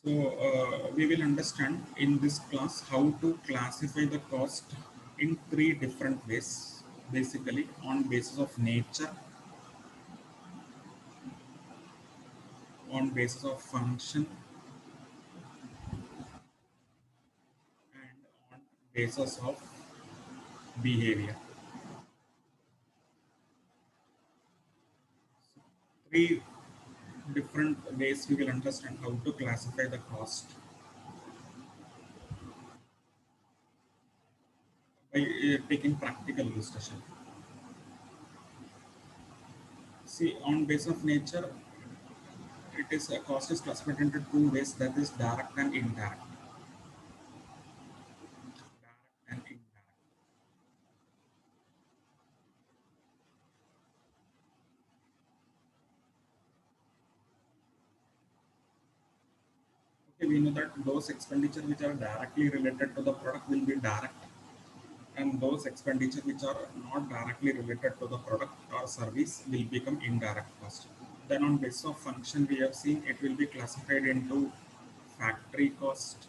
We will understand in this class how to classify the cost in three different ways. Basically, on basis of nature, on basis of function, and on basis of behavior. Three different ways we will understand how to classify the cost by taking practical illustration. See, on base of nature, it is a cost is classified into two ways, that is direct and indirect. Direct and indirect. Okay, we know that those expenditure which are directly related to the product will be direct, and those expenditure which are not directly related to the product or service will become indirect cost. Then on basis of function, we have seen it will be classified into factory cost.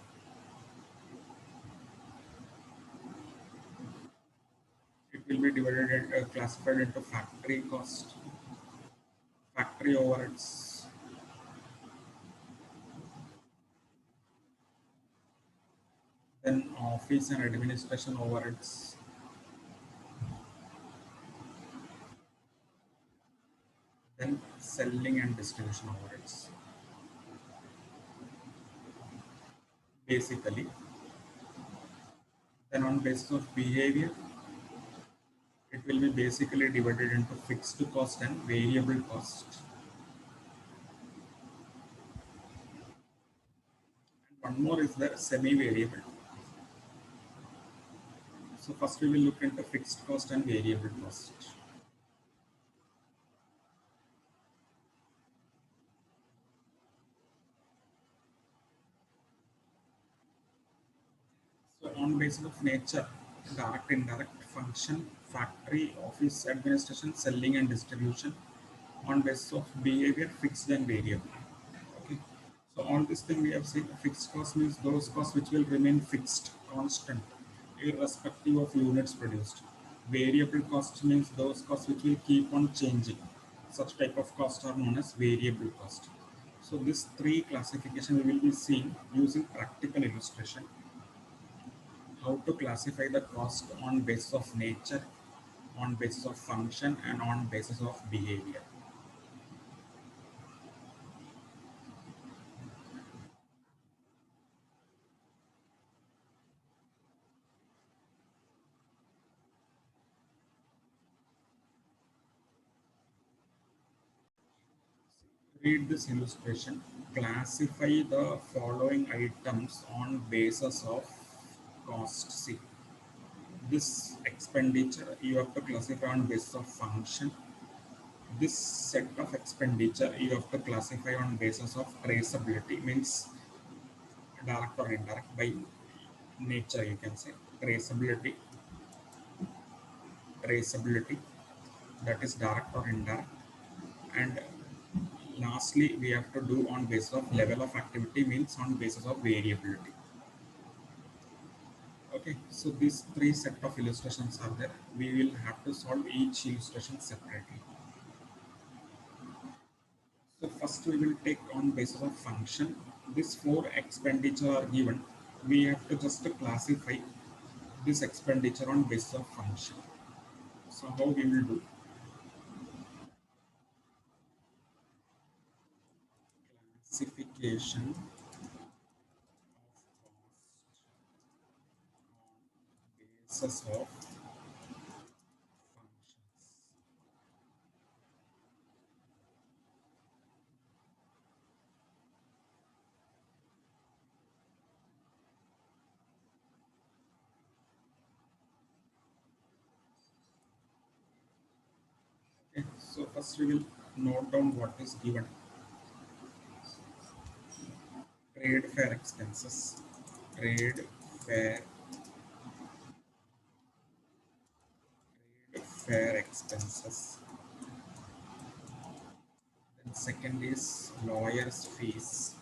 It will be divided classified into factory cost, factory overheads, then office and administration overheads, then selling and distribution overheads. Basically, then on basis of behavior, it will be basically divided into fixed cost and variable cost. And one more is the semi-variable. So first we will look into fixed cost and variable cost. So on basis of nature, direct, indirect, function, factory, office administration, selling and distribution. On basis of behavior, fixed and variable. Okay. So all this thing we have seen, fixed cost means those costs which will remain fixed, constant, irrespective of units produced. Variable cost means those costs which will keep on changing. Such type of costs are known as variable cost. So this three classification we will be seeing using practical illustration. How to classify the cost on basis of nature, on basis of function, and on basis of behavior. Read this illustration. Classify the following items on basis of cost. See, this expenditure you have to classify on basis of function. This set of expenditure you have to classify on basis of traceability, means direct or indirect by nature, you can say. Traceability, that is direct or indirect. And lastly, we have to do on basis of level of activity, means on basis of variability. Okay, so these three set of illustrations are there. We will have to solve each illustration separately. So first we will take on basis of function. These four expenditure are given. We have to just classify this expenditure on basis of function. So how we will do? Classification basis of functions. Okay, so first we will note down what is given. Trade fair expenses. Trade fair fair expenses. Then second is lawyers fees.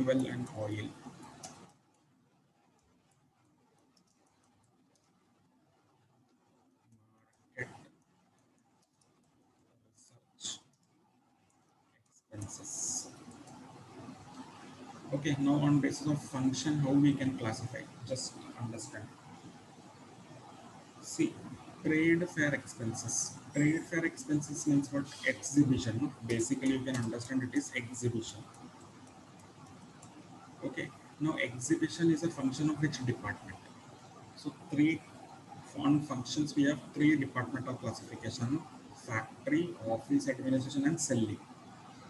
fuel and oil. Market research expenses. Okay, now on basis of function, how we can classify? Just understand. See, trade fair expenses. Trade fair expenses means what? Exhibition. No? Basically, you can understand it is exhibition. Okay. Now, exhibition is a function of which department? So, three on functions we have three departmental classification: factory, office administration, and selling.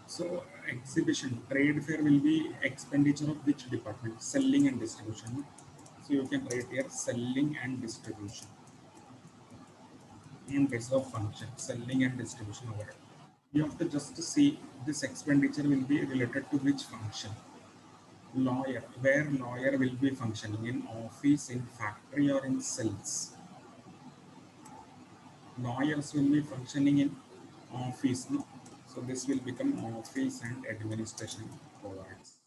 So, exhibition, trade fair will be expenditure of which department? Selling and distribution. So, you can write here selling and distribution on basis of function, selling and distribution over it. You have to just see this expenditure will be related to which function. Lawyer, where lawyer will be functioning in office, in factory, or in sales. Lawyers will be functioning in office, no? So this will become office and administration provides.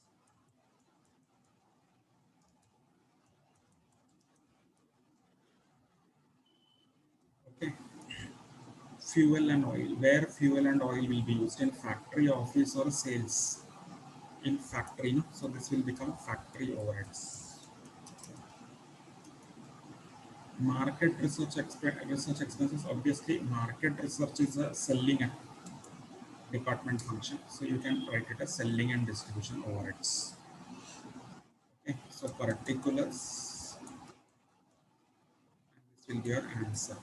Okay. Fuel and oil, where fuel and oil will be used in factory, office, or sales. In factory, no? So this will become factory overheads. Market research expenses, obviously market research is a selling department function, so you can write it as selling and distribution overheads. Okay, so particulars, this will be your answer.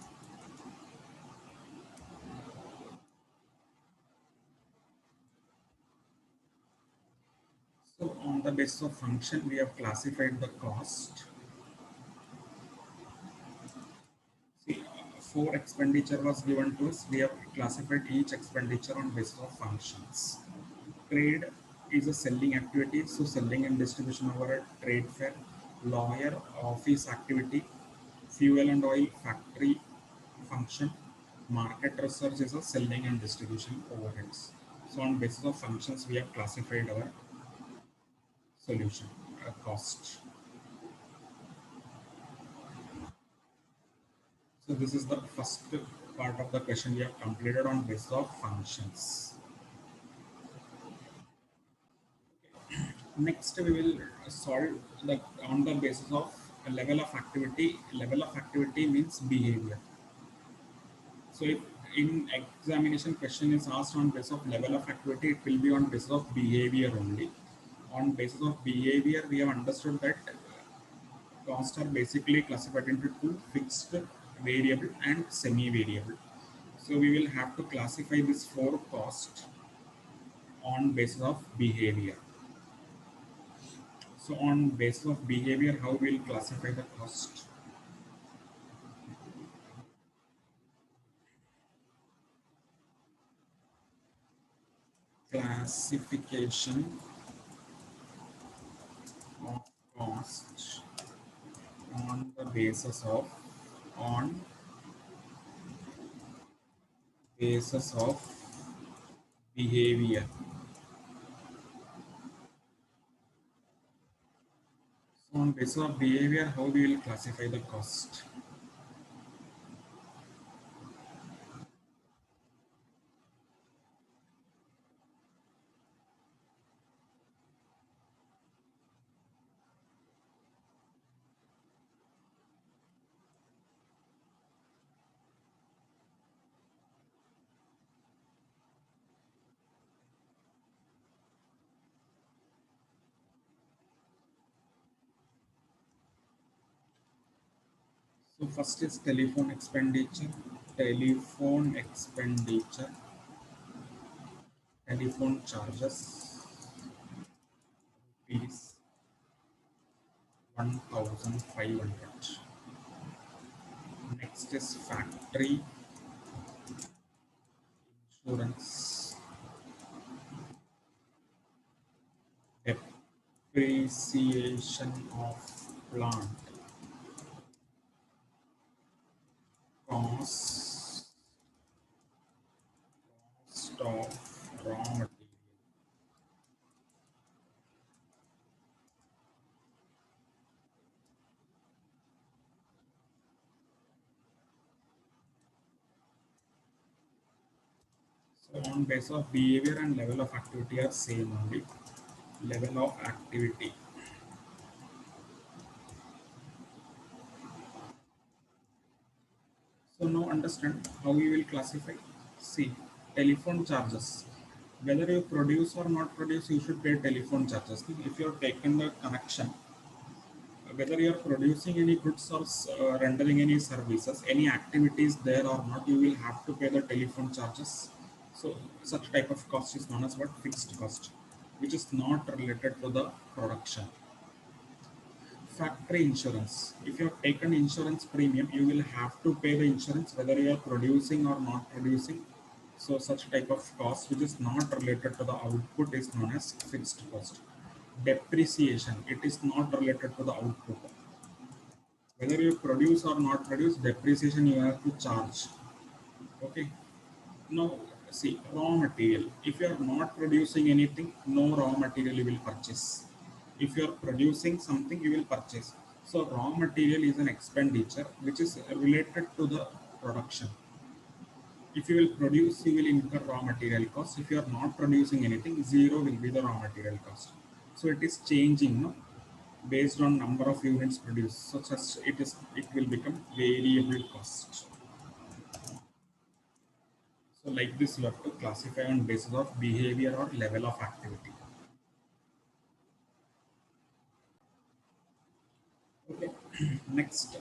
So on the basis of function we have classified the cost. See, four expenditure was given to us, we have classified each expenditure on basis of functions. Trade is a selling activity, so selling and distribution over a trade fair. Lawyer, office activity. Fuel and oil, factory function. Market research is a selling and distribution overheads. So on basis of functions we have classified our solution, cost. So this is the first part of the question we have completed on basis of functions. Next, we will solve the on the basis of a level of activity. Level of activity means behavior. So if in examination question is asked on basis of level of activity, it will be on basis of behavior only. On basis of behavior, we have understood that costs are basically classified into two: fixed, variable, and semi-variable. So we will have to classify these four costs on basis of behavior. So on basis of behavior, how we'll classify the cost? Classification of cost on basis of behavior. So on basis of behavior, how we will classify the cost? So first is telephone expenditure. Telephone expenditure, telephone charges, rupees 1,500. Next is factory insurance, depreciation of plant, cost, cost of raw material, So on base of behavior and level of activity are same only. Level of activity. So now understand how you will classify. See, telephone charges. Whether you produce or not produce, you should pay telephone charges. If you have taken the connection, whether you are producing any goods or rendering any services, any activities there or not, you will have to pay the telephone charges. So such type of cost is known as what, fixed cost, which is not related to the production. Factory insurance. If you have taken insurance premium, you will have to pay the insurance whether you are producing or not producing. So such type of cost which is not related to the output is known as fixed cost. Depreciation. It is not related to the output. Whether you produce or not produce, depreciation you have to charge. Okay. Now see, raw material. If you are not producing anything, no raw material you will purchase. If you are producing something, you will purchase. So raw material is an expenditure which is related to the production. If you will produce, you will incur raw material cost. If you are not producing anything, zero will be the raw material cost. So it is changing, no? Based on number of units produced. So such it will become variable cost. So like this, you have to classify on basis of behavior or level of activity. Okay. Next,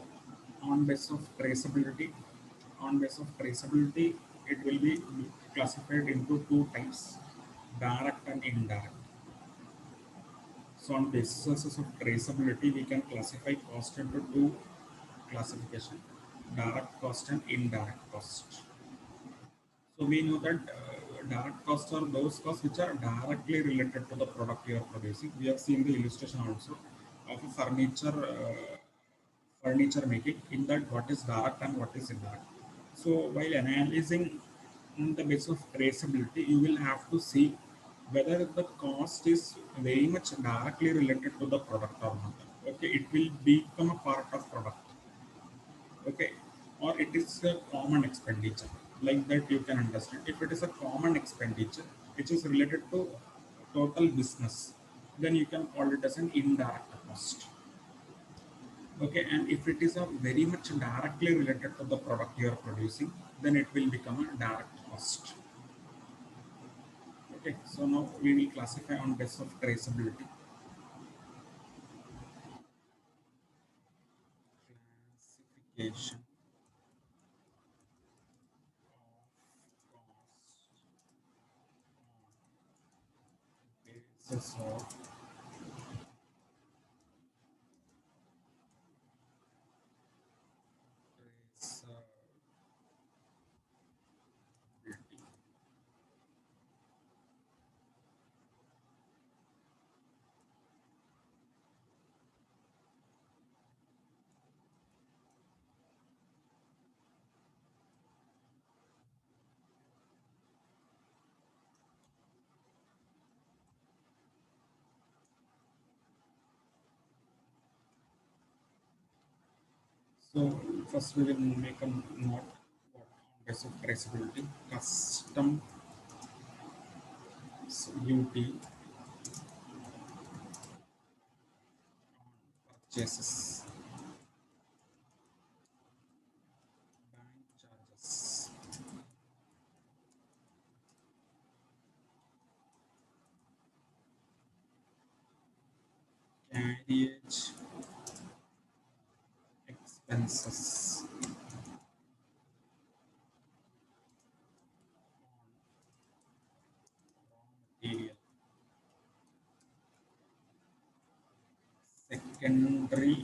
on basis of traceability. On basis of traceability, it will be classified into two types: direct and indirect. So on basis of traceability, we can classify cost into two classification: direct cost and indirect cost. So we know that direct costs are those costs which are directly related to the product you are producing. We have seen the illustration also of a furniture making. In that, what is direct and what is indirect. So while analyzing on the basis of traceability, you will have to see whether the cost is very much directly related to the product or not. Okay, it will become a part of product. Okay, or it is a common expenditure, like that you can understand. If it is a common expenditure which is related to total business, then you can call it as an indirect cost. Okay, and if it is a very much directly related to the product you are producing, then it will become a direct cost. Okay, so now we will classify on basis of traceability. Classification of cost on basis of traceability. So first we will make a note what on basis of traceability. Custom duty purchases, bank charges, carriage expenses, material, secondary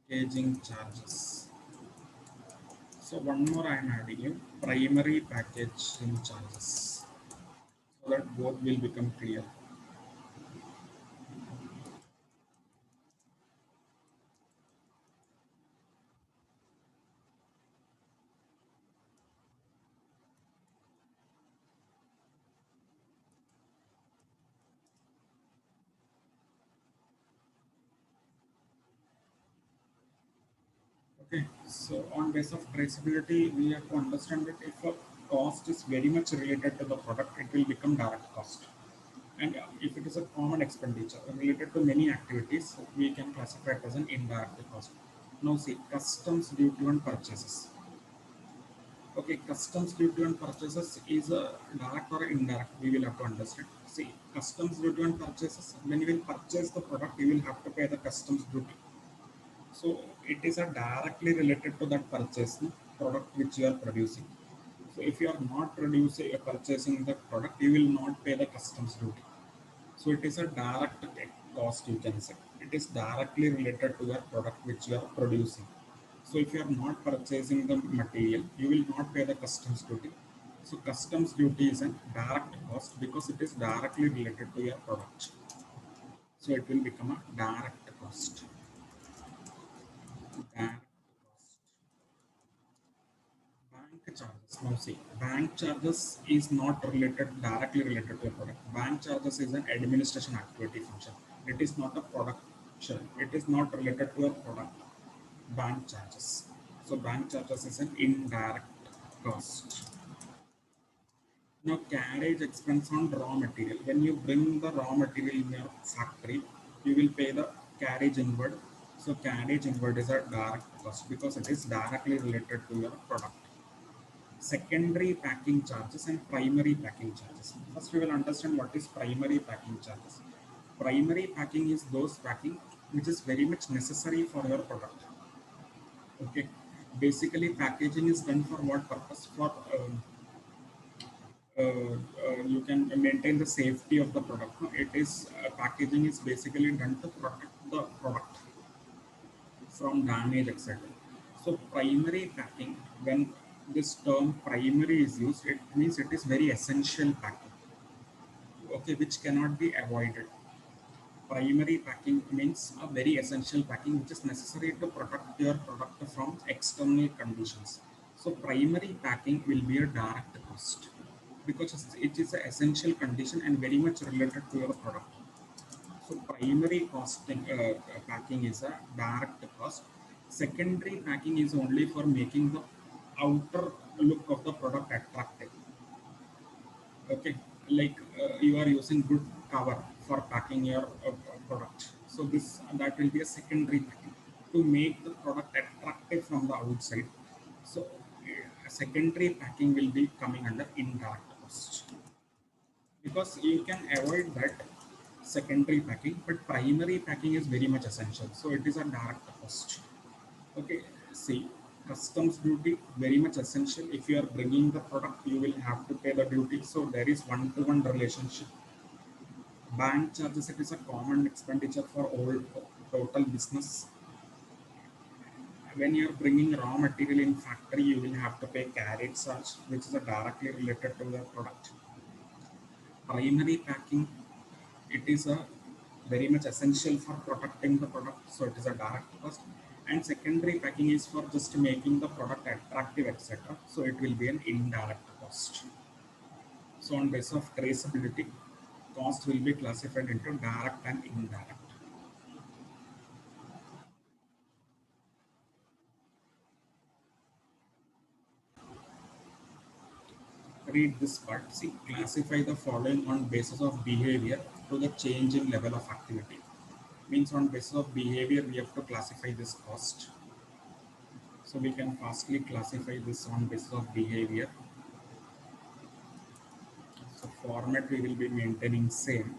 packaging charges. So one more I am adding you, primary packaging charges, so that both will become clear. Okay, so on base of traceability, we have to understand that if a cost is very much related to the product, it will become direct cost. And if it is a common expenditure related to many activities, we can classify it as an indirect cost. Now see, customs duty on purchases. Okay, customs duty on purchases is a direct or indirect. We will have to understand. See, customs duty on purchases. When you will purchase the product, you will have to pay the customs duty. So it is a directly related to that purchase product which you are producing. So if you are not producing purchasing the product, you will not pay the customs duty. So it is a direct cost, you can say. It is directly related to your product which you are producing. So if you are not purchasing the material, you will not pay the customs duty. So customs duty is a direct cost because it is directly related to your product. So it will become a direct cost. Direct cost. Bank charges. Now see, bank charges is not related directly related to a product. Bank charges is an administration activity function. It is not a production. It is not related to a product. Bank charges. So bank charges is an indirect cost. Now carriage expense on raw material. When you bring the raw material in your factory, you will pay the carriage inward. So carriage inward is a direct cost because it is directly related to your product. Secondary packing charges and primary packing charges. First, we will understand what is primary packing charges. Primary packing is those packing which is very much necessary for your product. Okay, basically packaging is done for what purpose? For you can maintain the safety of the product. No? It is packaging is basically done to protect the product from damage, etc. So primary packing, when this term primary is used, it means it is very essential packing, okay, which cannot be avoided. Primary packing means a very essential packing which is necessary to protect your product from external conditions. So primary packing will be a direct cost because it is an essential condition and very much related to your product. So primary costing packing is a direct cost. Secondary packing is only for making the outer look of the product attractive. Okay, like you are using good cover for packing your product. So this that will be a secondary packing to make the product attractive from the outside. So secondary packing will be coming under indirect cost because you can avoid that secondary packing, but primary packing is very much essential. So it is a direct cost. Okay, see, customs duty very much essential. If you are bringing the product, you will have to pay the duty. So there is one-to-one relationship. Bank charges, it is a common expenditure for all total business. When you are bringing raw material in factory, you will have to pay carriage charge, which is a directly related to the product. Primary packing, it is a very much essential for protecting the product, so it is a direct cost. And secondary packing is for just making the product attractive, etc. So it will be an indirect cost. So on basis of traceability, cost will be classified into direct and indirect. Read this part. See, classify the following on basis of behavior to the change in level of activity. Means on basis of behavior, we have to classify this cost. So we can fastly classify this on basis of behavior. So format we will be maintaining same.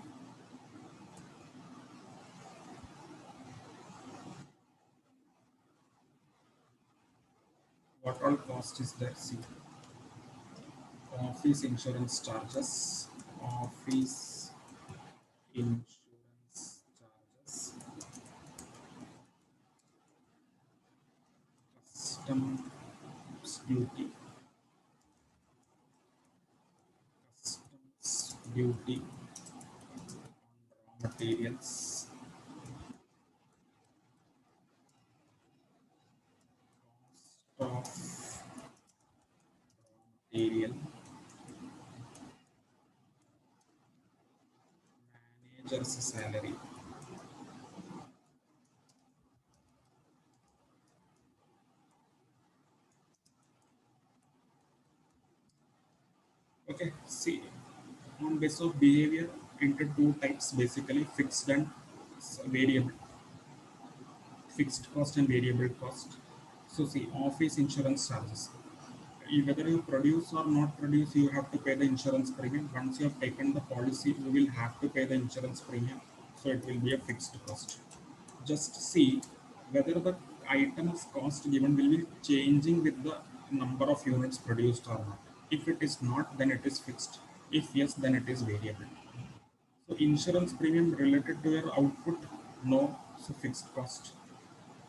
What all cost is there? See, office insurance charges, office insurance charges, customs duty, customs duty on raw materials, cost of material, manager's salary, Okay, see, on basis of behavior into two types basically, fixed and variable, fixed cost and variable cost. So see, office insurance charges. Whether you produce or not produce, you have to pay the insurance premium. Once you have taken the policy, you will have to pay the insurance premium. So it will be a fixed cost. Just see whether the item's cost given will be changing with the number of units produced or not. If it is not, then it is fixed. If yes, then it is variable. So insurance premium related to your output, no, so fixed cost.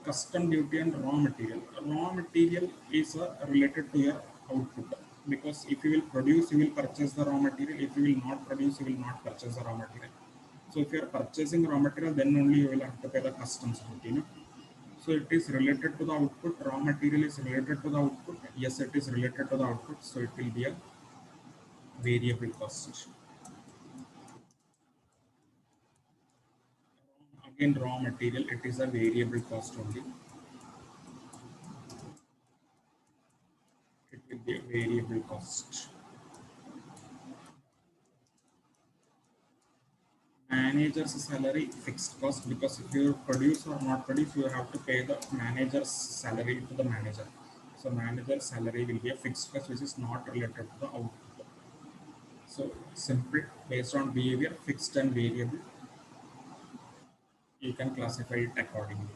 Custom duty and raw material. Raw material is related to your output, because if you will produce, you will purchase the raw material. If you will not produce, you will not purchase the raw material. So if you are purchasing raw material, then only you will have to pay the customs duty. No? So it is related to the output. Raw material is related to the output. Yes, it is related to the output. So it will be a variable cost. Again, raw material, it is a variable cost only. It will be a variable cost. Manager's salary fixed cost, because if you produce or not produce, you have to pay the manager's salary to the manager. So manager's salary will be a fixed cost which is not related to the output. So simple, based on behavior, fixed and variable, you can classify it accordingly.